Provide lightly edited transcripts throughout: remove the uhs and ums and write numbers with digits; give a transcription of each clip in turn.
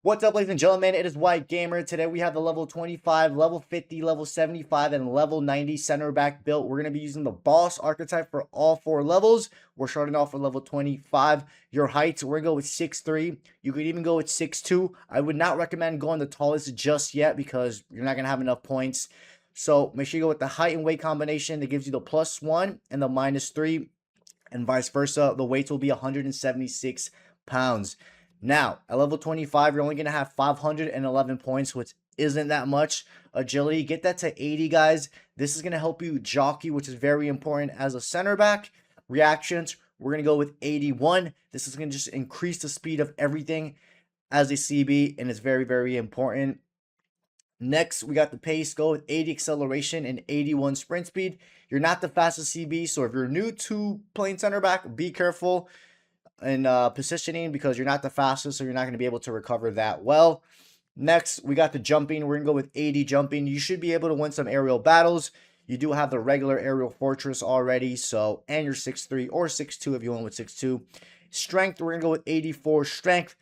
What's up, ladies and gentlemen? It is White Gamer. Today we have the level 25, level 50, level 75, and level 90 center back built. We're going to be using the boss archetype for all 4 levels. We're starting off with level 25. Your heights, we're going to go with 6'3". You could even go with 6'2". I would not recommend going the tallest just yet because you're not going to have enough points. So make sure you go with the height and weight combination that gives you the +1 and the -3, and vice versa. The weights will be 176 pounds. Now, at level 25, you're only going to have 511 points, which isn't that much. Agility, get that to 80, guys. This is going to help you jockey, which is very important as a center back. Reactions, we're going to go with 81. This is going to just increase the speed of everything as a CB, and it's very, very important. Next, we got the pace. Go with 80 acceleration and 81 sprint speed. You're not the fastest CB, so if you're new to playing center back, be careful in positioning because you're not the fastest, so you're not going to be able to recover that well. Next, we got the jumping. We're going to go with 80 jumping. You should be able to win some aerial battles. You do have the regular aerial fortress already, so, and you're 6'3" or 6'2" if you went with 6'2". Strength, we're going to go with 84 strength.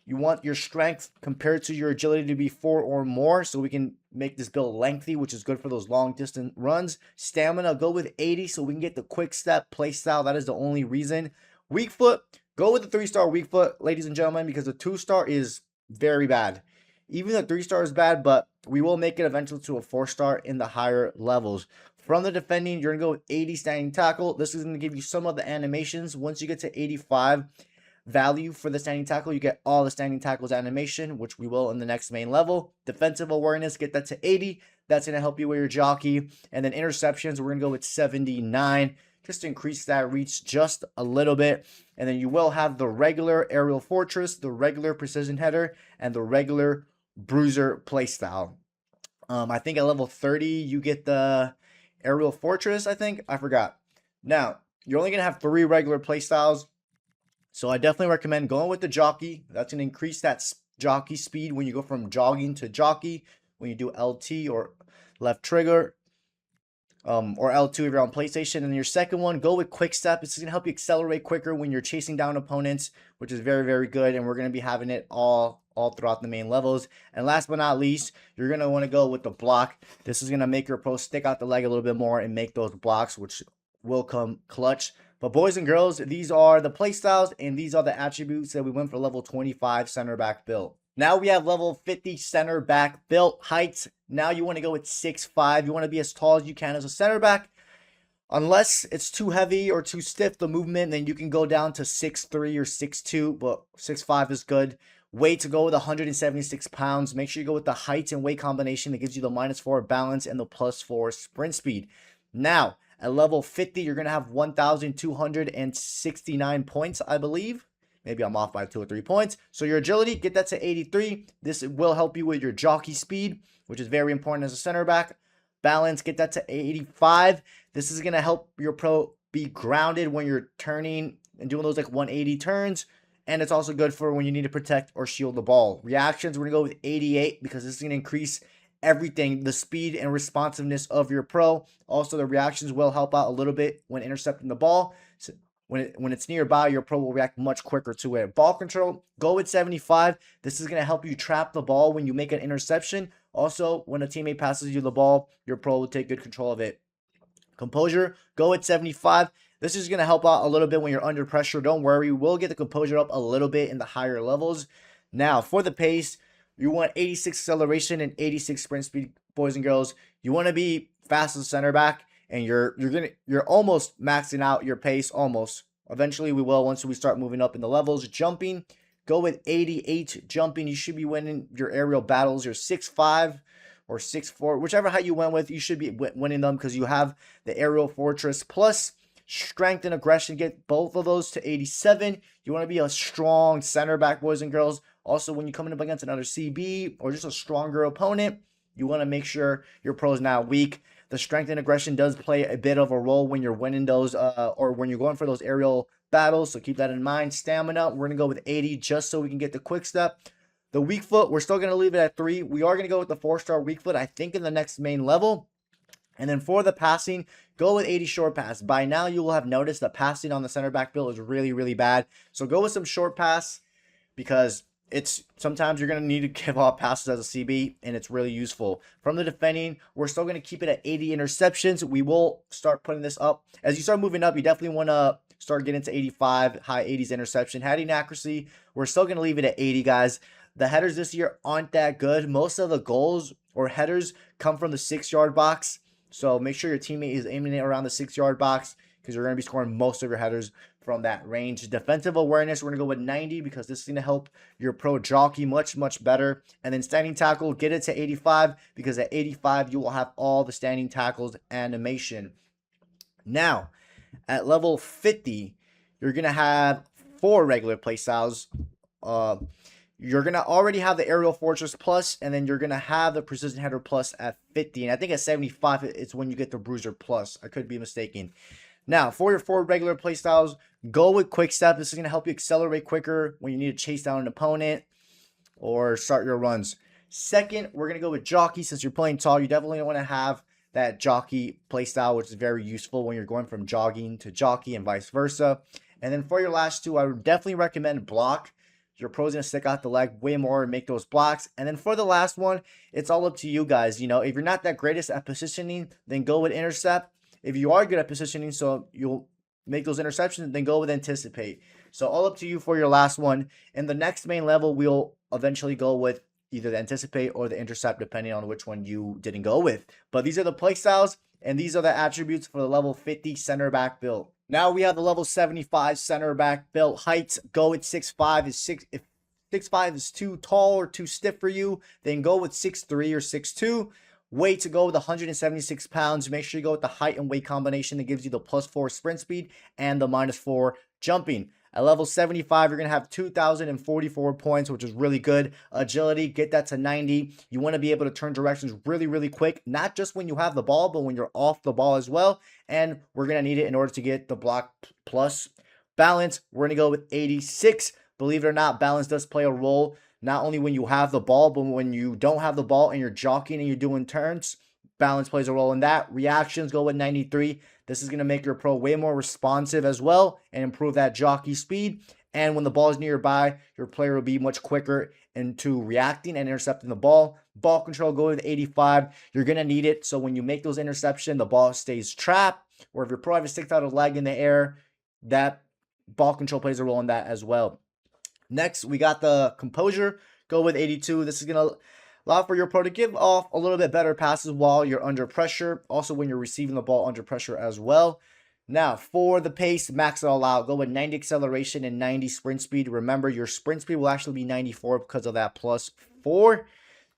You want your strength compared to your agility to be 4 or more, so we can make this build lengthy, which is good for those long distance runs. Stamina, go with 80 so we can get the quick step play style. That is the only reason. Weak foot, go with the 3-star weak foot, ladies and gentlemen, because the 2-star is very bad. Even the 3-star is bad, but we will make it eventually to a 4-star in the higher levels. From the defending, you're going to go with 80 standing tackle. This is going to give you some of the animations. Once you get to 85 value for the standing tackle, you get all the standing tackles animation, which we will in the next main level. Defensive awareness, get that to 80. That's going to help you with your jockey. And then interceptions, we're going to go with 79. Just to increase that reach just a little bit. And then you will have the regular aerial fortress, the regular precision header, and the regular bruiser playstyle. I think at level 30, you get the aerial fortress, I forgot. Now, you're only going to have 3 regular playstyles. So I definitely recommend going with the jockey. That's going to increase that jockey speed when you go from jogging to jockey, when you do LT or left trigger. Or L2 if you're on PlayStation. And then your second one, go with quick step. This is going to help you accelerate quicker when you're chasing down opponents, which is very, very good. And we're going to be having it all throughout the main levels. And last but not least, you're going to want to go with the block. This is going to make your pro stick out the leg a little bit more and make those blocks, which will come clutch. But boys and girls, these are the playstyles and these are the attributes that we went for level 25 center back build. Now we have level 50 center back built heights. Now you want to go with 6'5". You want to be as tall as you can as a center back. Unless it's too heavy or too stiff, the movement, then you can go down to 6'3" or 6'2", but 6'5" is good. Weight to go with 176 pounds. Make sure you go with the height and weight combination that gives you the -4 balance and the +4 sprint speed. Now, at level 50, you're going to have 1,269 points, I believe. Maybe I'm off by 2 or 3 points. So your agility, get that to 83. This will help you with your jockey speed, which is very important as a center back. Balance, get that to 85. This is going to help your pro be grounded when you're turning and doing those like 180 turns. And it's also good for when you need to protect or shield the ball. Reactions, we're going to go with 88 because this is going to increase everything, the speed and responsiveness of your pro. Also, the reactions will help out a little bit when intercepting the ball. So when it's nearby, your pro will react much quicker to it. Ball control, go with 75. This is going to help you trap the ball when you make an interception. Also, when a teammate passes you the ball, your pro will take good control of it. Composure, go with 75. This is going to help out a little bit when you're under pressure. Don't worry, we'll get the composure up a little bit in the higher levels. Now, for the pace, you want 86 acceleration and 86 sprint speed, boys and girls. You want to be fast as a center back. And you're almost maxing out your pace, almost. Eventually we will once we start moving up in the levels. Jumping, go with 88 jumping. You should be winning your aerial battles. You're 6'5" or 6'4", whichever height you went with, you should be winning them because you have the aerial fortress plus strength and aggression. Get both of those to 87. You want to be a strong center back, boys and girls. Also, when you come up against another CB or just a stronger opponent, you want to make sure your pro is not weak. The strength and aggression does play a bit of a role when you're winning those or when you're going for those aerial battles. So keep that in mind. Stamina, we're going to go with 80 just so we can get the quick step. The weak foot, we're still going to leave it at 3. We are going to go with the 4-star weak foot, I think, in the next main level. And then for the passing, go with 80 short pass. By now, you will have noticed the passing on the center back build is really, really bad. So go with some short pass because it's sometimes you're going to need to give off passes as a CB, and it's really useful. From the defending, we're still going to keep it at 80 interceptions. We will start putting this up. As you start moving up, you definitely want to start getting to 85, high 80s interception. Heading accuracy, we're still going to leave it at 80, guys. The headers this year aren't that good. Most of the goals or headers come from the 6-yard box. So make sure your teammate is aiming it around the 6-yard box because you're going to be scoring most of your headers from that range. Defensive awareness, we're going to go with 90 because this is going to help your pro jockey much better. And then standing tackle, get it to 85 because at 85 you will have all the standing tackles animation. Now, at level 50, you're going to have 4 regular play styles. You're going to already have the Aerial Fortress Plus, and then you're going to have the Precision Header Plus at 50. And I think at 75, it's when you get the Bruiser Plus. I could be mistaken. Now, for your 4 regular play styles, go with Quick Step. This is going to help you accelerate quicker when you need to chase down an opponent or start your runs. Second, we're going to go with Jockey. Since you're playing tall, you definitely want to have that Jockey play style, which is very useful when you're going from jogging to jockey and vice versa. And then for your last 2, I would definitely recommend Block. Your pro's going to stick out the leg way more and make those blocks. And then for the last one, it's all up to you guys. You know, if you're not that greatest at positioning, then go with Intercept. If you are good at positioning, so you'll make those interceptions, then go with Anticipate. So all up to you for your last one. In the next main level, we'll eventually go with either the Anticipate or the Intercept, depending on which one you didn't go with. But these are the play styles, and these are the attributes for the level 50 center back build. Now we have the level 75 center back build. Heights, go with 6'5". If 6'5" is too tall or too stiff for you, then go with 6'3" or 6'2". Weight, to go with 176 pounds. Make sure you go with the height and weight combination that gives you the +4 sprint speed and the -4 jumping. At level 75, you're going to have 2,044 points, which is really good. Agility, get that to 90. You want to be able to turn directions really quick, not just when you have the ball, but when you're off the ball as well. And we're going to need it in order to get the block plus. Balance, we're going to go with 86. Believe it or not, balance does play a role, not only when you have the ball, but when you don't have the ball and you're jockeying and you're doing turns. Balance plays a role in that. Reactions, go with 93. This is going to make your pro way more responsive as well and improve that jockey speed. And when the ball is nearby, your player will be much quicker into reacting and intercepting the ball. Ball control, go with 85. You're going to need it, so when you make those interceptions, the ball stays trapped. Or if your pro ever sticks out a leg in the air, that ball control plays a role in that as well. Next, we got the composure. Go with 82. This is going to allow for your pro to give off a little bit better passes while you're under pressure. Also, when you're receiving the ball under pressure as well. Now, for the pace, max it all out. Go with 90 acceleration and 90 sprint speed. Remember, your sprint speed will actually be 94 because of that +4.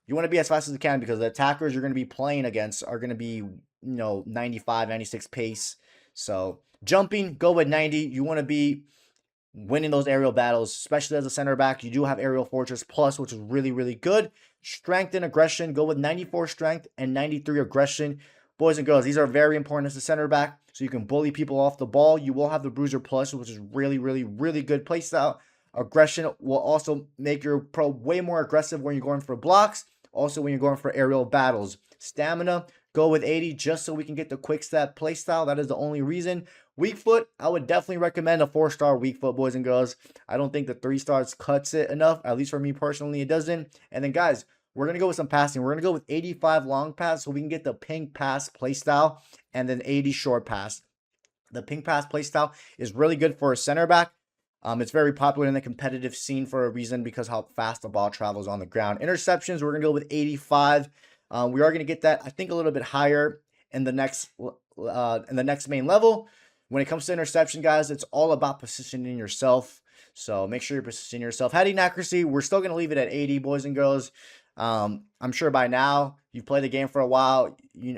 You want to be as fast as you can because the attackers you're going to be playing against are going to be, 95, 96 pace. So, jumping, go with 90. You want to be winning those aerial battles, especially as a center back. You do have Aerial Fortress Plus, which is really good. Strength and aggression, go with 94 strength and 93 aggression. Boys and girls, these are very important as a center back, so you can bully people off the ball. You will have the Bruiser Plus, which is really good play style. Aggression will also make your pro way more aggressive when you're going for blocks, also when you're going for aerial battles. Stamina, go with 80 just so we can get the quick step play style. That is the only reason. Weak foot, I would definitely recommend a 4-star weak foot, boys and girls. I don't think the 3 stars cuts it enough. At least for me personally, it doesn't. And then, guys, we're going to go with some passing. We're going to go with 85 long pass so we can get the pink pass play style and then 80 short pass. The pink pass play style is really good for a center back. It's very popular in the competitive scene for a reason because how fast the ball travels on the ground. Interceptions, we're going to go with 85. We are going to get that, I think, a little bit higher in the next main level. When it comes to interception, guys, it's all about positioning yourself. So make sure you're positioning yourself. Heading accuracy, we're still going to leave it at 80, boys and girls. I'm sure by now you've played the game for a while.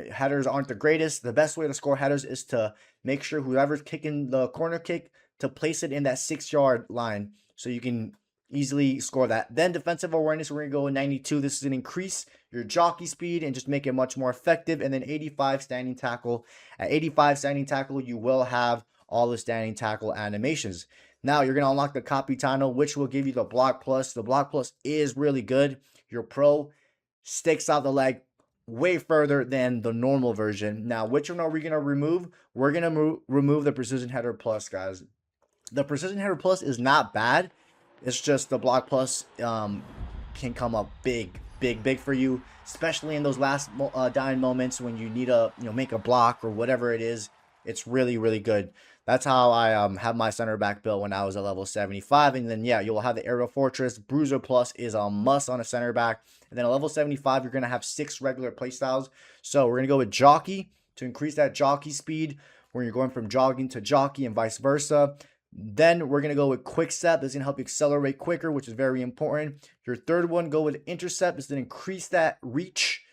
Headers aren't the greatest. The best way to score headers is to make sure whoever's kicking the corner kick to place it in that 6-yard line so you can easily score that. Then defensive awareness, we're going to go with 92. This is going to increase your jockey speed and just make it much more effective. And then 85 standing tackle. At 85 standing tackle, you will have all the standing tackle animations. Now you're going to unlock the Capitano, which will give you the block plus. The block plus is really good. Your pro sticks out the leg way further than the normal version. Now, which one are we going to remove? We're going to remove the Precision Header Plus, guys. The Precision Header Plus is not bad. It's just the block plus can come up big for you, especially in those last dying moments when you need to make a block or whatever it is. It's really good. That's how I have my center back built when I was at level 75. And then yeah, you'll have the Aerial Fortress. Bruiser Plus is a must on a center back. And then at level 75, you're gonna have 6 regular playstyles. So we're gonna go with Jockey to increase that jockey speed when you're going from jogging to jockey and vice versa. Then we're going to go with quick step. This is going to help you accelerate quicker, which is very important. Your third one, go with intercept. This is going to increase that reach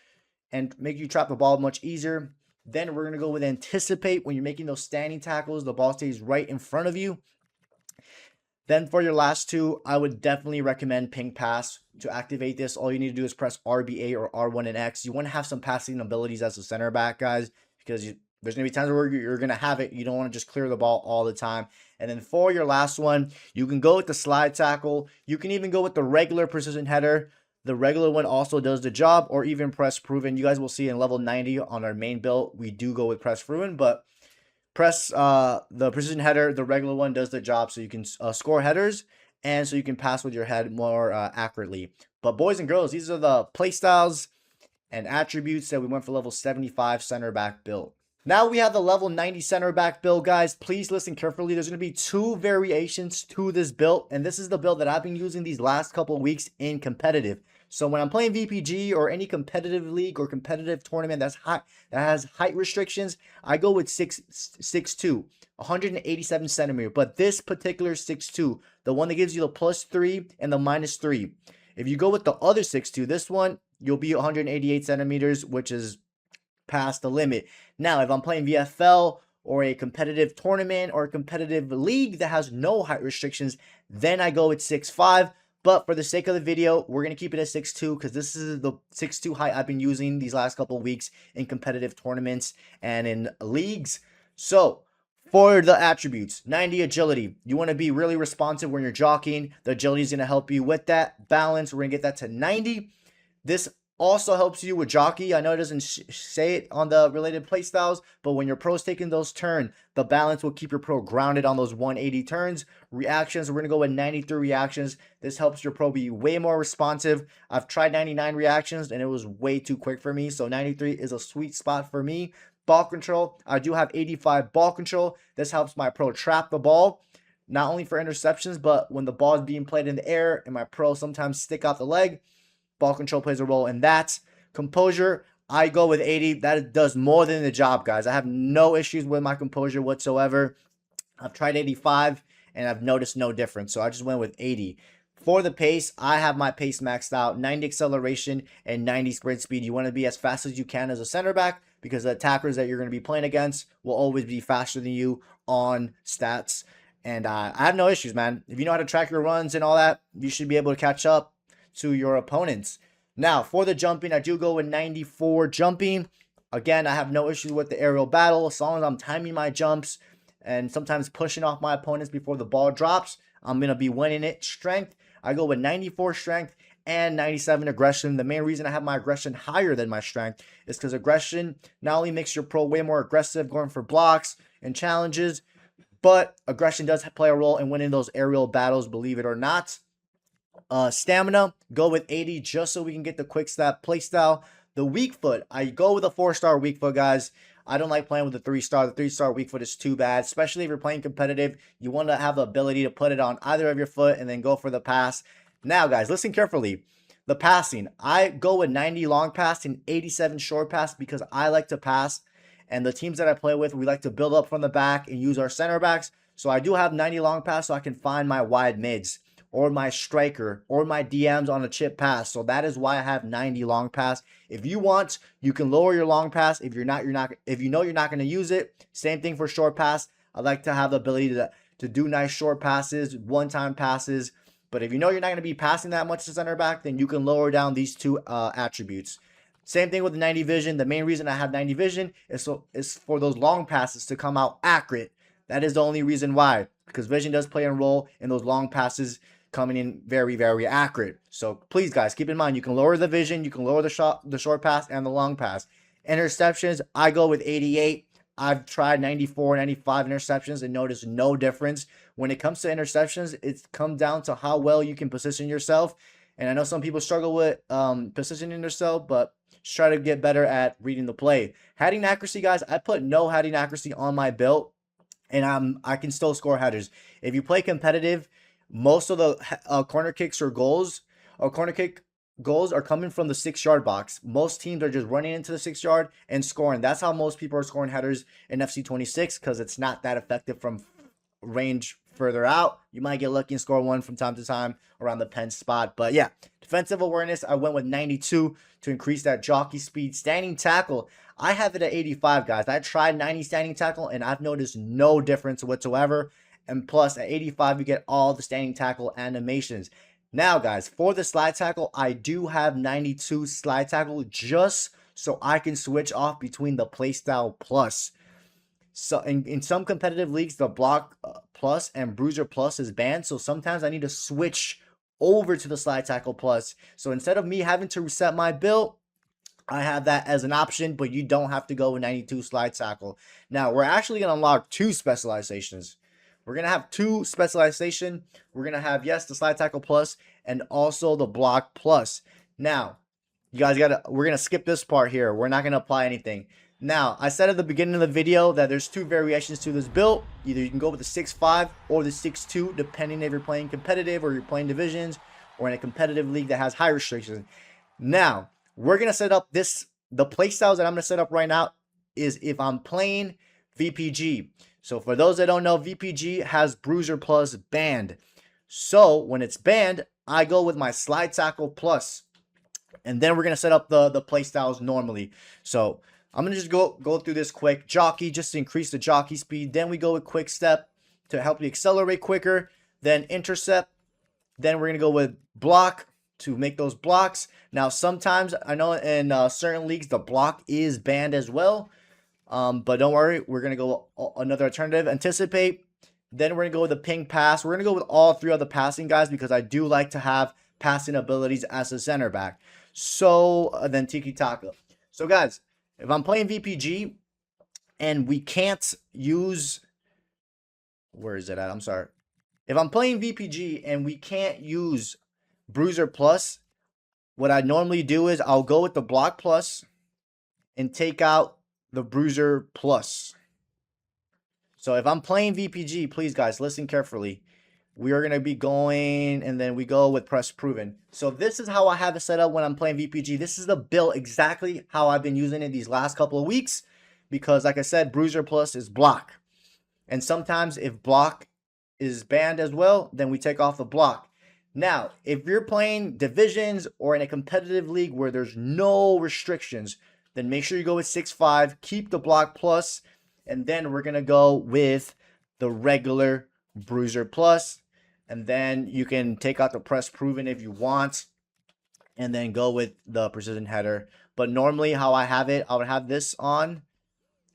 and make you trap the ball much easier. Then we're going to go with anticipate. When you're making those standing tackles, the ball stays right in front of you. Then for your last two, I would definitely recommend ping pass. To activate this, all you need to do is press RB8 or R1 and X. You want to have some passing abilities as a center back, guys, because there's going to be times where you're going to have it. You don't want to just clear the ball all the time. And then for your last one, you can go with the slide tackle. You can even go with the regular precision header. The regular one also does the job, or even press proven. You guys will see in level 90 on our main build, we do go with press proven, but press the precision header, the regular one does the job, so you can score headers and so you can pass with your head more accurately. But boys and girls, these are the play styles and attributes that we went for level 75 center back build. Now we have the level 90 center back build, guys. Please listen carefully. There's going to be 2 variations to this build, and this is the build that I've been using these last couple of weeks in competitive. So when I'm playing VPG or any competitive league or competitive tournament that has height restrictions, I go with 6'2", 187 centimeter. But this particular 6'2", the one that gives you the +3 and the -3. If you go with the other 6'2", this one, you'll be 188 centimeters, which is past the limit. Now, if I'm playing VFL or a competitive tournament or a competitive league that has no height restrictions, then I go with 6'5". But for the sake of the video, we're going to keep it at 6'2", because this is the 6'2" height I've been using these last couple of weeks in competitive tournaments and in leagues. So for the attributes, 90 agility. You want to be really responsive when you're jockeying. The agility is going to help you with that. Balance, we're going to get that to 90. This also helps you with jockey. I know it doesn't say it on the related playstyles, but when your pro's taking those turns, the balance will keep your pro grounded on those 180 turns. Reactions, we're going to go with 93 reactions. This helps your pro be way more responsive. I've tried 99 reactions and it was way too quick for me, so 93 is a sweet spot for me. Ball control, I do have 85 ball control. This helps my pro trap the ball, not only for interceptions, but when the ball is being played in the air and my pro sometimes stick out the leg. Ball control plays a role in that. Composure, I go with 80. That does more than the job, guys. I have no issues with my composure whatsoever. I've tried 85 and I've noticed no difference, so I just went with 80. For the pace, I have my pace maxed out, 90 acceleration and 90 sprint speed. You want to be as fast as you can as a center back, because the attackers that you're going to be playing against will always be faster than you on stats. And I have no issues, man. If you know how to track your runs and all that, you should be able to catch up to your opponents. Now, for the jumping, I do go with 94 jumping. Again, I have no issues with the aerial battle as long as I'm timing my jumps and sometimes pushing off my opponents before the ball drops. I'm going to be winning it. Strength, I go with 94 strength and 97 aggression. The main reason I have my aggression higher than my strength is because aggression not only makes your pro way more aggressive going for blocks and challenges, but aggression does play a role in winning those aerial battles, believe it or not. Stamina, go with 80 just so we can get the quick step play style. The weak foot, I go with a 4-star weak foot, guys. I don't like playing with the 3-star. The 3-star weak foot is too bad, especially if you're playing competitive. You want to have the ability to put it on either of your foot and then go for the pass. Now, guys, listen carefully. The passing, I go with 90 long pass and 87 short pass because I like to pass. And the teams that I play with, we like to build up from the back and use our center backs. So I do have 90 long pass so I can find my wide mids or my striker or my DMs on a chip pass. So that is why I have 90 long pass. If you want, you can lower your long pass. If you're not, if you know you're not going to use it, same thing for short pass. I like to have the ability to do nice short passes, one-time passes. But if you know you're not going to be passing that much to center back, then you can lower down these two attributes. Same thing with the 90 vision. The main reason I have 90 vision is for those long passes to come out accurate. That is the only reason why, because vision does play a role in those long passes coming in very, very accurate. So please, guys, keep in mind, you can lower the vision, you can lower the short pass and the long pass. Interceptions, I go with 88. I've tried 94, 95 interceptions and noticed no difference. When it comes to interceptions, it's come down to how well you can position yourself. And I know some people struggle with positioning themselves, but just try to get better at reading the play. Heading accuracy, guys, I put no heading accuracy on my build, and I can still score headers. If you play competitive, most of the corner kicks or corner kick goals are coming from the 6-yard box. Most teams are just running into the 6-yard and scoring. That's how most people are scoring headers in FC 26, because it's not that effective from range further out. You might get lucky and score one from time to time around the pen spot. But yeah, defensive awareness, I went with 92 to increase that jockey speed. Standing tackle, I have it at 85, guys. I tried 90 standing tackle, and I've noticed no difference whatsoever. And plus, at 85, you get all the standing tackle animations. Now, guys, for the slide tackle, I do have 92 slide tackle just so I can switch off between the playstyle plus. So in some competitive leagues, the block plus and bruiser plus is banned. So sometimes I need to switch over to the slide tackle plus. So instead of me having to reset my build, I have that as an option, but you don't have to go with 92 slide tackle. Now, we're actually going to unlock 2 specializations. We're going to have 2 specialization. We're going to have, yes, the slide tackle plus and also the block plus. Now, you guys we're going to skip this part here. We're not going to apply anything. Now, I said at the beginning of the video that there's 2 variations to this build. Either you can go with the 6'5 or the 6'2, depending if you're playing competitive or you're playing divisions or in a competitive league that has high restrictions. Now, we're going to set up the play styles that I'm going to set up right now is if I'm playing VPG. So for those that don't know, VPG has bruiser plus banned. So when it's banned, I go with my slide tackle plus. And then we're going to set up the play styles normally. So I'm going to just go through this quick. Jockey, just to increase the jockey speed. Then we go with quick step to help you accelerate quicker. Then intercept. Then we're going to go with block to make those blocks. Now, sometimes I know in certain leagues, the block is banned as well. But don't worry, we're going to go another alternative. Anticipate. Then we're going to go with the ping pass. We're going to go with all 3 of the passing guys because I do like to have passing abilities as a center back. So then tiki-taka. So guys, if I'm playing VPG and we can't use, where is it at? I'm sorry. If I'm playing VPG and we can't use bruiser plus, what I normally do is I'll go with the block plus and take out the bruiser plus. So if I'm playing VPG, please guys, listen carefully. We are going to be going, and then we go with press proven. So this is how I have it set up when I'm playing VPG. This is the build exactly how I've been using it these last couple of weeks. Because like I said, bruiser plus is block. And sometimes if block is banned as well, then we take off the block. Now, if you're playing divisions or in a competitive league where there's no restrictions, then make sure you go with 6'5", keep the block plus, and then we're going to go with the regular bruiser plus. And then you can take out the press proven if you want, and then go with the precision header. But normally how I have it, I would have this on,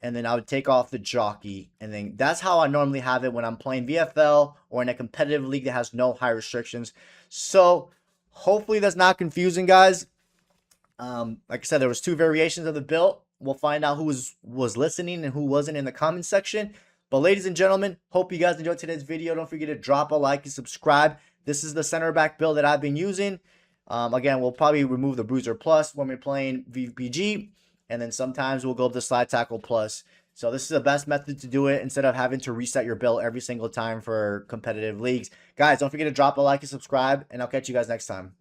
and then I would take off the jockey. And then that's how I normally have it when I'm playing VFL or in a competitive league that has no high restrictions. So hopefully that's not confusing, guys. Like I said, there was 2 variations of the build. We'll find out who was listening and who wasn't in the comment section. But ladies and gentlemen, hope you guys enjoyed today's video. Don't forget to drop a like and subscribe. This is the center back build that I've been using. Again, we'll probably remove the bruiser plus when we're playing VPG. And then sometimes we'll go with the slide tackle plus. So this is the best method to do it instead of having to reset your build every single time for competitive leagues. Guys, don't forget to drop a like and subscribe. And I'll catch you guys next time.